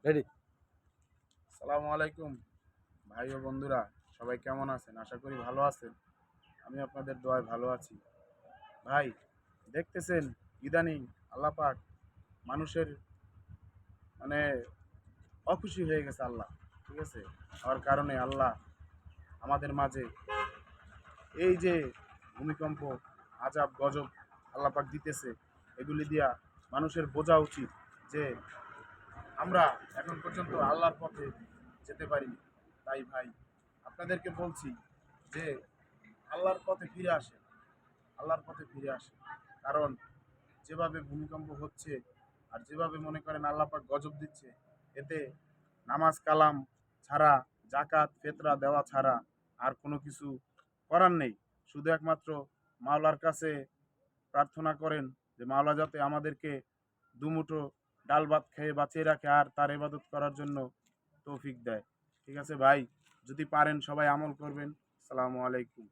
Ready. আসসালামু আলাইকুম ভাই ও বন্ধুরা, সবাই কেমন আছেন? আশা করি ভালো আছেন। আমি আপনাদের দোয়ায় ভালো আছি। ভাই, দেখতেছেন ইদানিং আল্লাহ পাক মানুষের মানে অখুশি হয়ে গেছে আল্লাহ, ঠিক আছে? হওয়ার কারণে আল্লাহ আমাদের মাঝে এই যে ভূমিকম্প, আজাব গজব আল্লাহ পাক দিতেছে, এগুলি দিয়া মানুষের বোঝা উচিত যে আমরা এখন পর্যন্ত আল্লাহর পথে যেতে পারিনি। তাই ভাই, আপনাদেরকে বলছি যে আল্লাহর পথে ফিরে আসে, আল্লাহর পথে ফিরে আসে। কারণ যেভাবে ভূমিকম্প হচ্ছে আর যেভাবে মনে করেন আল্লাহ পাক গজব দিচ্ছে, এতে নামাজ কালাম ছাড়া, জাকাত ফেতরা দেওয়া ছাড়া আর কোনো কিছু করার নেই। শুধু একমাত্র মাওলার কাছে প্রার্থনা করেন যে মাওলা যাতে আমাদেরকে দুমুঠো ডাল ভাত খেয়ে বাঁচিয়ে রাখে আর তার ইবাদত করার জন্য তৌফিক দেয়। ঠিক আছে ভাই, যদি পারেন সবাই আমল করবেন। আসসালামু আলাইকুম।